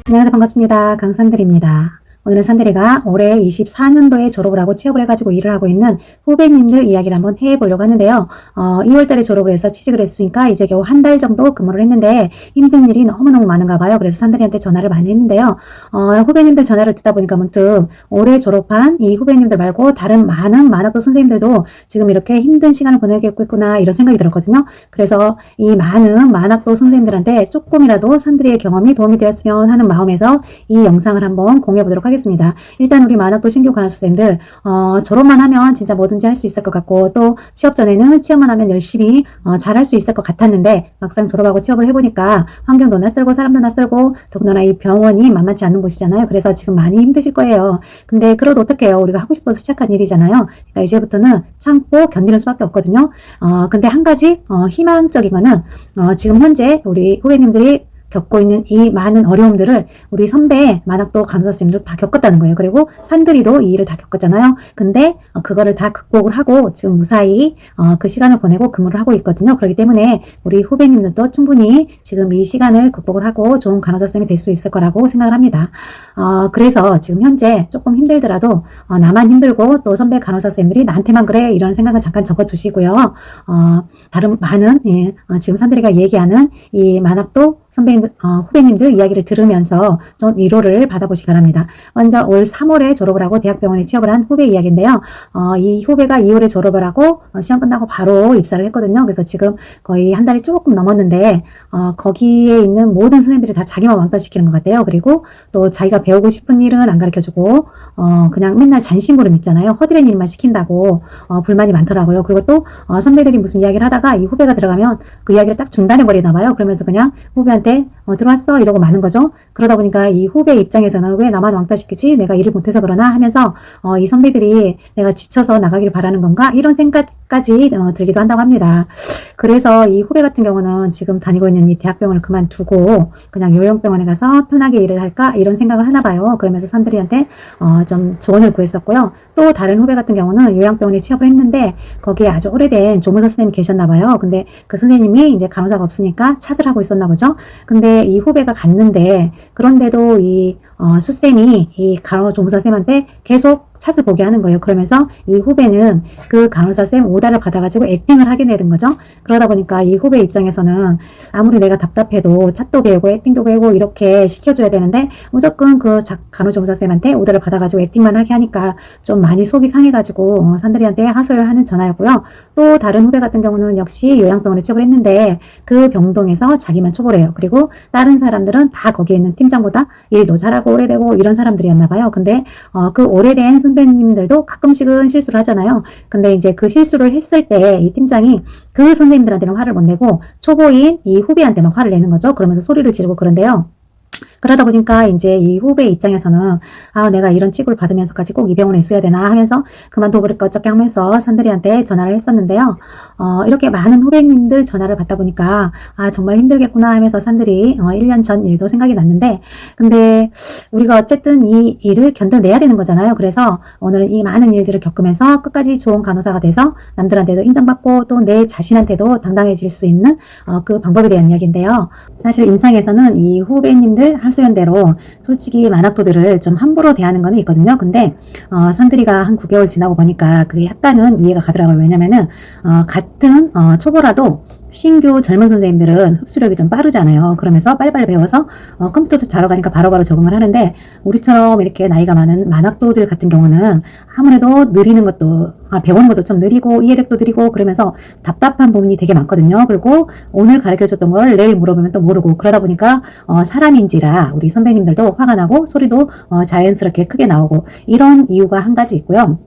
안녕하세요. 반갑습니다. 강산들입니다. 오늘은 산들이가 올해 24년도에 졸업을 하고 취업을 해가지고 일을 하고 있는 후배님들 이야기를 한번 해보려고 하는데요. 2월달에 졸업을 해서 취직을 했으니까 이제 겨우 한 달 정도 근무를 했는데 힘든 일이 너무너무 많은가 봐요. 그래서 산들이한테 전화를 많이 했는데요. 후배님들 전화를 듣다 보니까 문득 올해 졸업한 이 후배님들 말고 다른 많은 만학도 선생님들도 지금 이렇게 힘든 시간을 보내고 있구나 이런 생각이 들었거든요. 그래서 이 많은 만학도 선생님들한테 조금이라도 산들이의 경험이 도움이 되었으면 하는 마음에서 이 영상을 한번 공유해 보도록 하겠습니다. 일단 우리 만학도 신규 간호 선생님들 졸업만 하면 진짜 뭐든지 할 수 있을 것 같고 또 취업 전에는 취업만 하면 열심히 잘할 수 있을 것 같았는데 막상 졸업하고 취업을 해보니까 환경도 낯설고 사람도 낯설고 더군다나 이 병원이 만만치 않은 곳이잖아요. 그래서 지금 많이 힘드실 거예요. 근데 그래도 어떡해요. 우리가 하고 싶어서 시작한 일이잖아요. 그러니까 이제부터는 참고 견디는 수밖에 없거든요. 근데 한 가지 희망적인 거는 지금 현재 우리 후배님들이 겪고 있는 이 많은 어려움들을 우리 선배 만학도 간호사 선생님도 다 겪었다는 거예요. 그리고 산들이도 이 일을 다 겪었잖아요. 근데 그거를 다 극복을 하고 지금 무사히 그 시간을 보내고 근무를 하고 있거든요. 그렇기 때문에 우리 후배님들도 충분히 지금 이 시간을 극복을 하고 좋은 간호사 선생님이 될 수 있을 거라고 생각을 합니다. 그래서 지금 현재 조금 힘들더라도 나만 힘들고 또 선배 간호사 선생님들이 나한테만 그래 이런 생각은 잠깐 접어두시고요. 다른 많은 지금 산들이가 얘기하는 이 만학도 선배님들, 후배님들 이야기를 들으면서 좀 위로를 받아보시기 바랍니다. 먼저 올 3월에 졸업을 하고 대학병원에 취업을 한 후배 이야기인데요. 이 후배가 2월에 졸업을 하고 시험 끝나고 바로 입사를 했거든요. 그래서 지금 거의 한 달이 조금 넘었는데 거기에 있는 모든 선생님들이 다 자기만 왕따시키는 것 같아요. 그리고 또 자기가 배우고 싶은 일은 안 가르쳐주고 그냥 맨날 잔심부름 있잖아요. 허드렛 일만 시킨다고 불만이 많더라고요. 그리고 또 선배들이 무슨 이야기를 하다가 이 후배가 들어가면 그 이야기를 딱 중단해버리나 봐요. 그러면서 그냥 후배한테 들어왔어 이러고 마는 거죠. 그러다 보니까 이 후배 입장에서는 왜 나만 왕따시키지? 내가 일을 못해서 그러나 하면서 이 선배들이 내가 지쳐서 나가길 바라는 건가? 이런 생각까지 들기도 한다고 합니다. 그래서 이 후배 같은 경우는 지금 다니고 있는 이 대학병원을 그만두고 그냥 요양병원에 가서 편하게 일을 할까? 이런 생각을 하나 봐요. 그러면서 산들이한테 좀 조언을 구했었고요. 또 다른 후배 같은 경우는 요양병원에 취업을 했는데 거기에 아주 오래된 조무사 선생님이 계셨나 봐요. 근데 그 선생님이 이제 간호사가 없으니까 찾을 하고 있었나 보죠. 근데 이 후배가 갔는데 그런데도 이 수쌤이 이 간호조무사 쌤한테 계속 찻을 보게 하는 거예요. 그러면서 이 후배는 그 간호사 쌤 오다를 받아가지고 액팅을 하게 되는 거죠. 그러다 보니까 이 후배 입장에서는 아무리 내가 답답해도 찻도 배우고 액팅도 배우고 이렇게 시켜줘야 되는데 무조건 그 간호조무사 쌤한테 오다를 받아가지고 액팅만 하게 하니까 좀 많이 속이 상해가지고 산들이한테 하소연을 하는 전화였고요. 또 다른 후배 같은 경우는 역시 요양병원에 취업을 했는데 그 병동에서 자기만 초보래요. 그리고 다른 사람들은 다 거기에 있는 팀장보다 일도 잘하고 오래되고 이런 사람들이었나 봐요. 근데 그 오래된 선배님들도 가끔씩은 실수를 하잖아요. 근데 이제 그 실수를 했을 때 이 팀장이 그 선생님들한테는 화를 못 내고 초보인 이 후배한테만 화를 내는 거죠. 그러면서 소리를 지르고 그런데요. 그러다 보니까 이제 이 후배 입장에서는 내가 이런 취급을 받으면서까지 꼭 이 병원에 있어야 되나 하면서 그만둬 버릴까 어쩌게 하면서 산들이한테 전화를 했었는데요. 이렇게 많은 후배님들 전화를 받다 보니까 정말 힘들겠구나 하면서 산들이 1년 전 일도 생각이 났는데 근데 우리가 어쨌든 이 일을 견뎌내야 되는 거잖아요. 그래서 오늘은 이 많은 일들을 겪으면서 끝까지 좋은 간호사가 돼서 남들한테도 인정받고 또 내 자신한테도 당당해질 수 있는 그 방법에 대한 이야기인데요. 사실 임상에서는 이 후배님들 하소연대로 솔직히 만학도들을 좀 함부로 대하는 거는 있거든요. 근데 산들이가 한 9개월 지나고 보니까 그게 약간은 이해가 가더라고요. 왜냐면은 같은 초보라도 신규 젊은 선생님들은 흡수력이 좀 빠르잖아요. 그러면서 빨리빨리 배워서 컴퓨터도 잘 가니까 바로바로 적응을 하는데 우리처럼 이렇게 나이가 많은 만학도들 같은 경우는 아무래도 느리는 것도 배우는 것도 좀 느리고 이해력도 느리고 그러면서 답답한 부분이 되게 많거든요. 그리고 오늘 가르쳐줬던 걸 내일 물어보면 또 모르고 그러다 보니까 사람인지라 우리 선배님들도 화가 나고 소리도 자연스럽게 크게 나오고 이런 이유가 한 가지 있고요.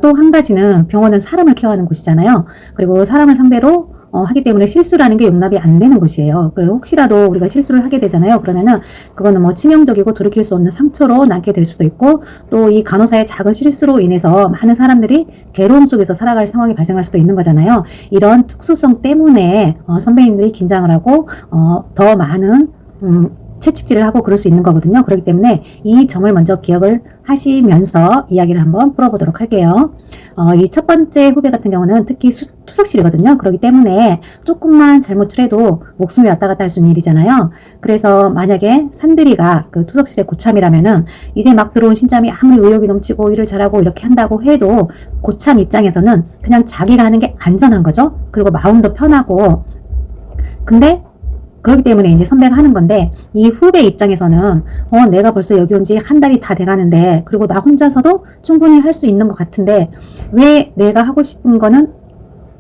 또 한 가지는 병원은 사람을 케어하는 곳이잖아요. 그리고 사람을 상대로 하기 때문에 실수라는 게 용납이 안 되는 것이에요. 그리고 혹시라도 우리가 실수를 하게 되잖아요. 그러면은 그거는 뭐 치명적이고 돌이킬 수 없는 상처로 남게 될 수도 있고 또 이 간호사의 작은 실수로 인해서 많은 사람들이 괴로움 속에서 살아갈 상황이 발생할 수도 있는 거잖아요. 이런 특수성 때문에 선배님들이 긴장을 하고 더 많은 채찍질을 하고 그럴 수 있는 거거든요. 그렇기 때문에 이 점을 먼저 기억을 하시면서 이야기를 한번 풀어보도록 할게요. 이 첫 번째 후배 같은 경우는 특히 투석실이거든요. 그렇기 때문에 조금만 잘못을 해도 목숨이 왔다 갔다 할 수 있는 일이잖아요. 그래서 만약에 산들이가 그 투석실의 고참이라면은 이제 막 들어온 신참이 아무리 의욕이 넘치고 일을 잘하고 이렇게 한다고 해도 고참 입장에서는 그냥 자기가 하는 게 안전한 거죠. 그리고 마음도 편하고. 근데 그렇기 때문에 이제 선배가 하는 건데, 이 후배 입장에서는 내가 벌써 여기 온 지 한 달이 다 돼가는데, 그리고 나 혼자서도 충분히 할 수 있는 것 같은데 왜 내가 하고 싶은 거는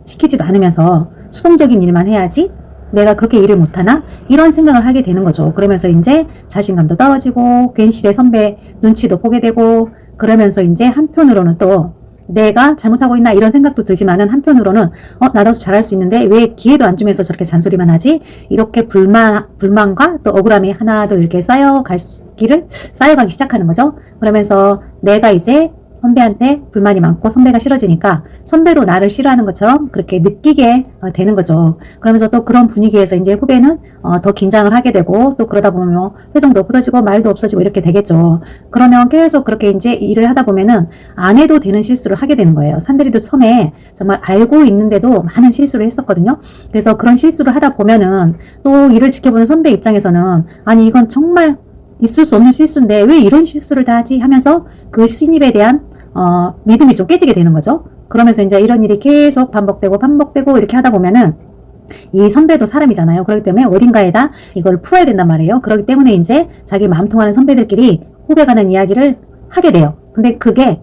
시키지도 않으면서 수동적인 일만 해야지 내가 그렇게 일을 못하나? 이런 생각을 하게 되는 거죠. 그러면서 이제 자신감도 떨어지고 괜시리 선배 눈치도 보게 되고, 그러면서 이제 한편으로는 또 내가 잘못하고 있나 이런 생각도 들지만은 한편으로는 나도 잘할 수 있는데 왜 기회도 안 주면서 저렇게 잔소리만 하지? 이렇게 불만과 또 억울함이 하나둘 이렇게 쌓여가기 시작하는 거죠. 그러면서 내가 이제 선배한테 불만이 많고 선배가 싫어지니까 선배도 나를 싫어하는 것처럼 그렇게 느끼게 되는 거죠. 그러면서 또 그런 분위기에서 이제 후배는 더 긴장을 하게 되고, 또 그러다 보면 표정도 굳어지고 말도 없어지고 이렇게 되겠죠. 그러면 계속 그렇게 이제 일을 하다 보면은 안 해도 되는 실수를 하게 되는 거예요. 산들이도 처음에 정말 알고 있는데도 많은 실수를 했었거든요. 그래서 그런 실수를 하다 보면은 또 일을 지켜보는 선배 입장에서는 아니 이건 정말 있을 수 없는 실수인데 왜 이런 실수를 다 하지 하면서 그 신입에 대한 믿음이 좀 깨지게 되는 거죠. 그러면서 이제 이런 일이 계속 반복되고 이렇게 하다 보면은 이 선배도 사람이잖아요. 그렇기 때문에 어딘가에다 이걸 풀어야 된단 말이에요. 그렇기 때문에 이제 자기 마음 통하는 선배들끼리 후배 가는 이야기를 하게 돼요. 근데 그게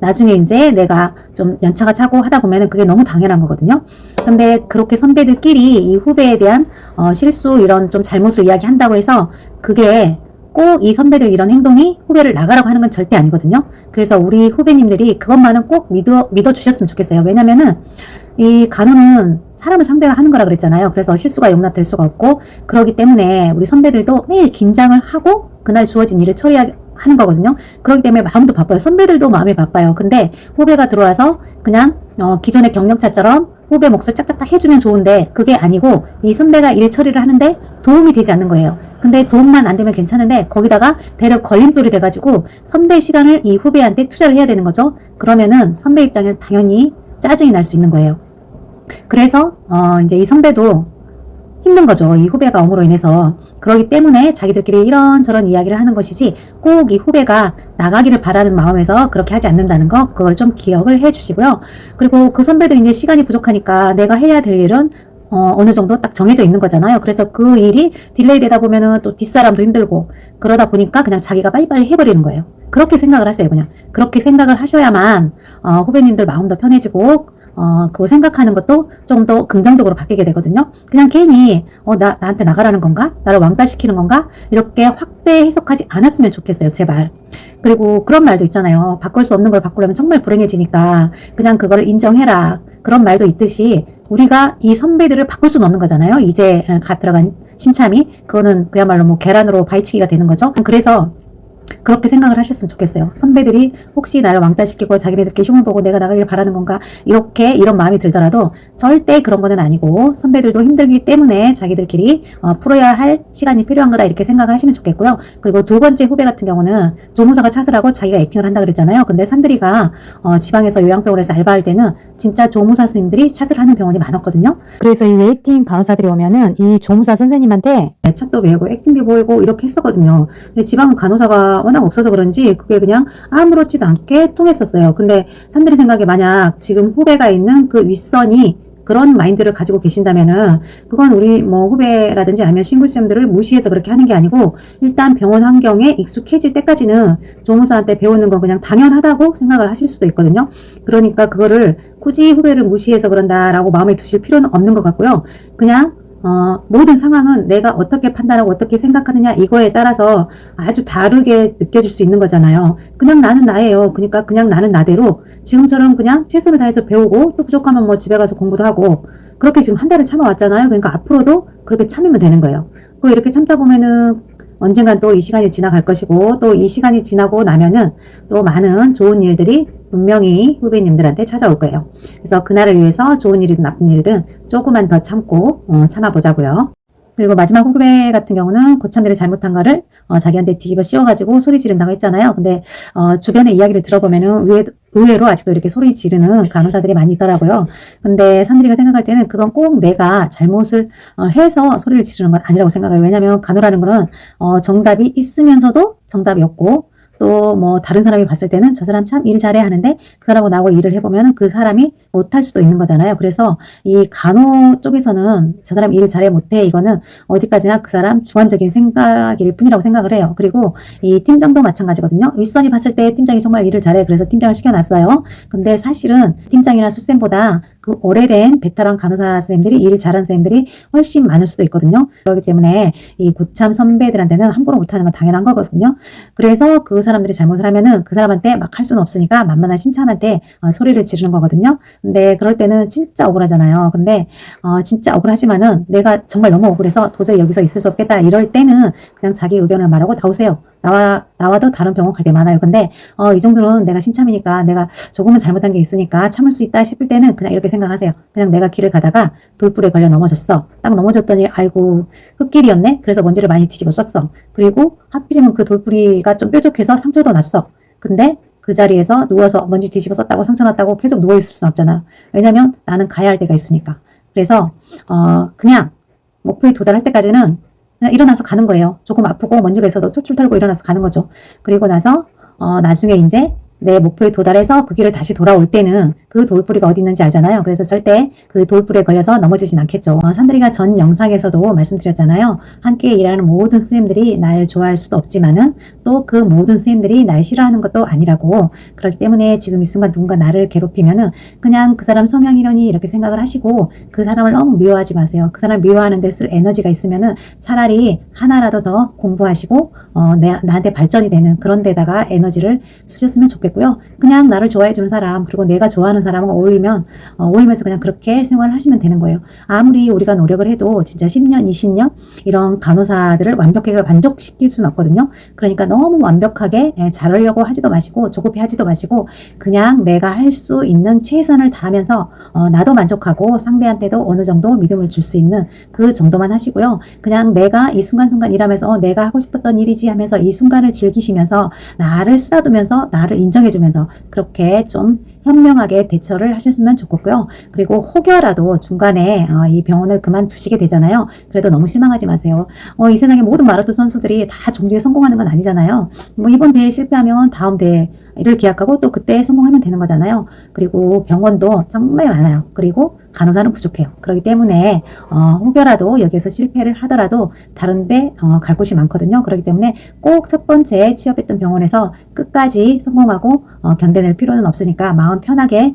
나중에 이제 내가 좀 연차가 차고 하다 보면은 그게 너무 당연한 거거든요. 근데 그렇게 선배들끼리 이 후배에 대한 실수 이런 좀 잘못을 이야기한다고 해서 그게 꼭 이 선배들 이런 행동이 후배를 나가라고 하는 건 절대 아니거든요. 그래서 우리 후배님들이 그것만은 꼭 믿어주셨으면 좋겠어요. 왜냐면은 이 간호는 사람을 상대로 하는 거라 그랬잖아요. 그래서 실수가 용납될 수가 없고, 그렇기 때문에 우리 선배들도 매일 긴장을 하고 그날 주어진 일을 처리하는 거거든요. 그렇기 때문에 마음도 바빠요. 선배들도 마음이 바빠요. 근데 후배가 들어와서 그냥 기존의 경력자처럼 후배 몫을 짝짝짝 해주면 좋은데 그게 아니고 이 선배가 일 처리를 하는데 도움이 되지 않는 거예요. 근데 도움만 안 되면 괜찮은데 거기다가 대략 걸림돌이 돼가지고 선배 시간을 이 후배한테 투자를 해야 되는 거죠. 그러면은 선배 입장에는 당연히 짜증이 날 수 있는 거예요. 그래서 이제 이 선배도 힘든 거죠. 이 후배가 업무로 인해서. 그렇기 때문에 자기들끼리 이런저런 이야기를 하는 것이지 꼭 이 후배가 나가기를 바라는 마음에서 그렇게 하지 않는다는 거, 그걸 좀 기억을 해 주시고요. 그리고 그 선배들이 이제 시간이 부족하니까 내가 해야 될 일은 어느 정도 딱 정해져 있는 거잖아요. 그래서 그 일이 딜레이 되다 보면은 또 뒷사람도 힘들고 그러다 보니까 그냥 자기가 빨리빨리 해버리는 거예요. 그렇게 생각을 하세요. 그냥 그렇게 생각을 하셔야만 후배님들 마음도 편해지고 그거 생각하는 것도 조금 더 긍정적으로 바뀌게 되거든요. 그냥 괜히 나한테 나가라는 건가? 나를 왕따시키는 건가? 이렇게 확대 해석하지 않았으면 좋겠어요. 제발. 그리고 그런 말도 있잖아요. 바꿀 수 없는 걸 바꾸려면 정말 불행해지니까 그냥 그거를 인정해라. 그런 말도 있듯이 우리가 이 선배들을 바꿀 수는 없는 거잖아요. 이제 갓 들어간 신참이. 그거는 그야말로 뭐 계란으로 바위치기가 되는 거죠. 그래서 그렇게 생각을 하셨으면 좋겠어요. 선배들이 혹시 나를 왕따시키고 자기네들끼리 흉을 보고 내가 나가길 바라는 건가, 이런 마음이 들더라도 절대 그런 거는 아니고 선배들도 힘들기 때문에 자기들끼리 풀어야 할 시간이 필요한 거다, 이렇게 생각을 하시면 좋겠고요. 그리고 두 번째 후배 같은 경우는 조무사가 차슬하고 자기가 액팅을 한다 그랬잖아요. 근데 산들이가 지방에서 요양병원에서 알바할 때는 진짜 조무사 선생님들이 차슬하는 병원이 많았거든요. 그래서 이 웨이팅 간호사들이 오면은 이 조무사 선생님한테 책도 배우고 액팅도 보이고 이렇게 했었거든요. 근데 지방은 간호사가 워낙 없어서 그런지 그게 그냥 아무렇지도 않게 통했었어요. 근데 산들이 생각에 만약 지금 후배가 있는 그 윗선이 그런 마인드를 가지고 계신다면은 그건 우리 뭐 후배라든지 아니면 신구쌤들을 무시해서 그렇게 하는 게 아니고 일단 병원 환경에 익숙해질 때까지는 조무사한테 배우는 건 그냥 당연하다고 생각을 하실 수도 있거든요. 그러니까 그거를 굳이 후배를 무시해서 그런다라고 마음에 두실 필요는 없는 것 같고요. 그냥 모든 상황은 내가 어떻게 판단하고 어떻게 생각하느냐 이거에 따라서 아주 다르게 느껴질 수 있는 거잖아요. 그냥 나는 나예요. 그러니까 그냥 나는 나대로 지금처럼 그냥 최선을 다해서 배우고 또 부족하면 뭐 집에 가서 공부도 하고 그렇게 지금 한 달을 참아왔잖아요. 그러니까 앞으로도 그렇게 참으면 되는 거예요. 이렇게 참다 보면은 언젠간 또 이 시간이 지나갈 것이고 또 이 시간이 지나고 나면은 또 많은 좋은 일들이 분명히 후배님들한테 찾아올 거예요. 그래서 그날을 위해서 좋은 일이든 나쁜 일이든 조금만 더 참고 참아보자고요. 그리고 마지막 후배 같은 경우는 고참들이 잘못한 거를 자기한테 뒤집어 씌워가지고 소리 지른다고 했잖아요. 근데 주변의 이야기를 들어보면은 의외로 아직도 이렇게 소리 지르는 간호사들이 많이 있더라고요. 근데 산들이가 생각할 때는 그건 꼭 내가 잘못을 해서 소리를 지르는 건 아니라고 생각해요. 왜냐하면 간호라는 거는 정답이 있으면서도 정답이 없고, 또 뭐 다른 사람이 봤을 때는 저 사람 참 일 잘해 하는데 그 사람하고 나하고 일을 해보면 그 사람이 못할 수도 있는 거잖아요. 그래서 이 간호 쪽에서는 저 사람 일 잘해 못해 이거는 어디까지나 그 사람 주관적인 생각일 뿐이라고 생각을 해요. 그리고 이 팀장도 마찬가지거든요. 윗선이 봤을 때 팀장이 정말 일을 잘해 그래서 팀장을 시켜놨어요. 근데 사실은 팀장이나 수쌤보다 그 오래된 베테랑 간호사 선생님들이 일 잘하는 선생님들이 훨씬 많을 수도 있거든요. 그렇기 때문에 이 고참 선배들한테는 함부로 못하는 건 당연한 거거든요. 그래서 그 사람들이 잘못을 하면은 그 사람한테 막 할 수는 없으니까 만만한 신참한테 소리를 지르는 거거든요. 근데 그럴 때는 진짜 억울하잖아요. 근데 진짜 억울하지만은 내가 정말 너무 억울해서 도저히 여기서 있을 수 없겠다 이럴 때는 그냥 자기 의견을 말하고 나오세요. 나와도 다른 병원 갈 때 많아요. 근데 이 정도는 내가 신참이니까 내가 조금은 잘못한 게 있으니까 참을 수 있다 싶을 때는 그냥 이렇게 생각하세요. 그냥 내가 길을 가다가 돌불에 걸려 넘어졌어. 딱 넘어졌더니 아이고 흙길이었네. 그래서 먼지를 많이 뒤집어 썼어. 그리고 하필이면 그 돌뿌리가 좀 뾰족해서 상처도 났어. 근데 그 자리에서 누워서 먼지 뒤집어 썼다고 상처 났다고 계속 누워있을 수는 없잖아. 왜냐면 나는 가야 할 때가 있으니까. 그래서 그냥 목표에 도달할 때까지는 그냥 일어나서 가는 거예요. 조금 아프고 먼지가 있어도 툴툴 털고 일어나서 가는 거죠. 그리고 나서 나중에 이제 내 목표에 도달해서 그 길을 다시 돌아올 때는 그 돌뿌리가 어디 있는지 알잖아요. 그래서 절대 그 돌뿌리에 걸려서 넘어지진 않겠죠. 산들이가 전 영상에서도 말씀드렸잖아요. 함께 일하는 모든 선생님들이 날 좋아할 수도 없지만은 또 그 모든 선생님들이 날 싫어하는 것도 아니라고. 그렇기 때문에 지금 이 순간 누군가 나를 괴롭히면은 그냥 그 사람 성향이려니 이렇게 생각을 하시고 그 사람을 너무 미워하지 마세요. 그 사람 미워하는 데 쓸 에너지가 있으면은 차라리 하나라도 더 공부하시고 나한테 발전이 되는 그런 데다가 에너지를 쓰셨으면 좋겠고요. 그냥 나를 좋아해주는 사람 그리고 내가 좋아하는 사람과 어울리면서 그냥 그렇게 생활을 하시면 되는 거예요. 아무리 우리가 노력을 해도 진짜 10년, 20년 이런 간호사들을 완벽하게 만족시킬 수는 없거든요. 그러니까 너무 완벽하게 잘하려고 하지도 마시고 조급해 하지도 마시고 그냥 내가 할 수 있는 최선을 다하면서 나도 만족하고 상대한테도 어느 정도 믿음을 줄 수 있는 그 정도만 하시고요. 그냥 내가 이 순간순간 일하면서 내가 하고 싶었던 일이지 하면서 이 순간을 즐기시면서 나를 쓰다두면서 나를 인정해주면서 그렇게 좀 현명하게 대처를 하셨으면 좋겠고요. 그리고 혹여라도 중간에 이 병원을 그만두시게 되잖아요. 그래도 너무 실망하지 마세요. 이 세상의 모든 마라톤 선수들이 다 종주에 성공하는 건 아니잖아요. 뭐 이번 대회 실패하면 다음 대회를 기약하고 또 그때 성공하면 되는 거잖아요. 그리고 병원도 정말 많아요. 그리고 간호사는 부족해요. 그렇기 때문에 혹여라도 여기에서 실패를 하더라도 다른데 갈 곳이 많거든요. 그렇기 때문에 꼭 첫 번째 취업했던 병원에서 끝까지 성공하고 견뎌낼 필요는 없으니까 마음 편하게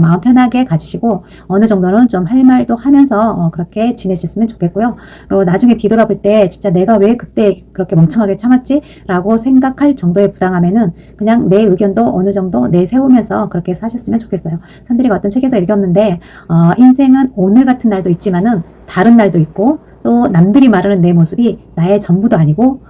마음 편하게 가지시고 어느 정도는 좀 할 말도 하면서 그렇게 지내셨으면 좋겠고요. 그리고 나중에 뒤돌아볼 때 진짜 내가 왜 그때 그렇게 멍청하게 참았지? 라고 생각할 정도의 부당함에는 그냥 내 의견도 어느 정도 내세우면서 그렇게 사셨으면 좋겠어요. 산들이가 어떤 책에서 읽었는데 인생은 오늘 같은 날도 있지만은 다른 날도 있고 또 남들이 말하는 내 모습이 나의 전부도 아니고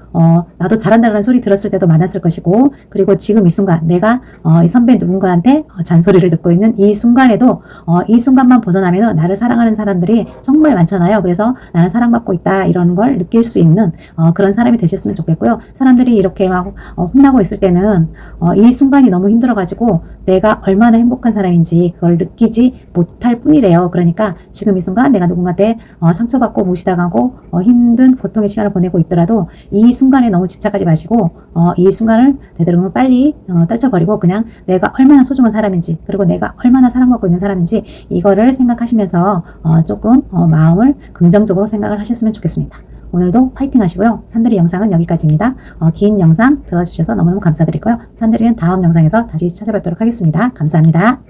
나도 잘한다는 소리 들었을 때도 많았을 것이고 그리고 지금 이 순간 내가 이 선배 누군가한테 잔소리를 듣고 있는 이 순간에도 이 순간만 벗어나면 나를 사랑하는 사람들이 정말 많잖아요. 그래서 나는 사랑받고 있다 이런 걸 느낄 수 있는 그런 사람이 되셨으면 좋겠고요. 사람들이 이렇게 막 혼나고 있을 때는 이 순간이 너무 힘들어가지고 내가 얼마나 행복한 사람인지 그걸 느끼지 못할 뿐이래요. 그러니까 지금 이 순간 내가 누군가한테 상처받고 무시당하고 힘든 고통의 시간을 보내고 있더라도 이 순간에 너무 집착하지 마시고 이 순간을 되도록이면 빨리 떨쳐버리고 그냥 내가 얼마나 소중한 사람인지 그리고 내가 얼마나 사랑받고 있는 사람인지 이거를 생각하시면서 조금 마음을 긍정적으로 생각을 하셨으면 좋겠습니다. 오늘도 파이팅 하시고요. 산들이 영상은 여기까지입니다. 긴 영상 들어주셔서 너무너무 감사드리고요. 산들이는 다음 영상에서 다시 찾아뵙도록 하겠습니다. 감사합니다.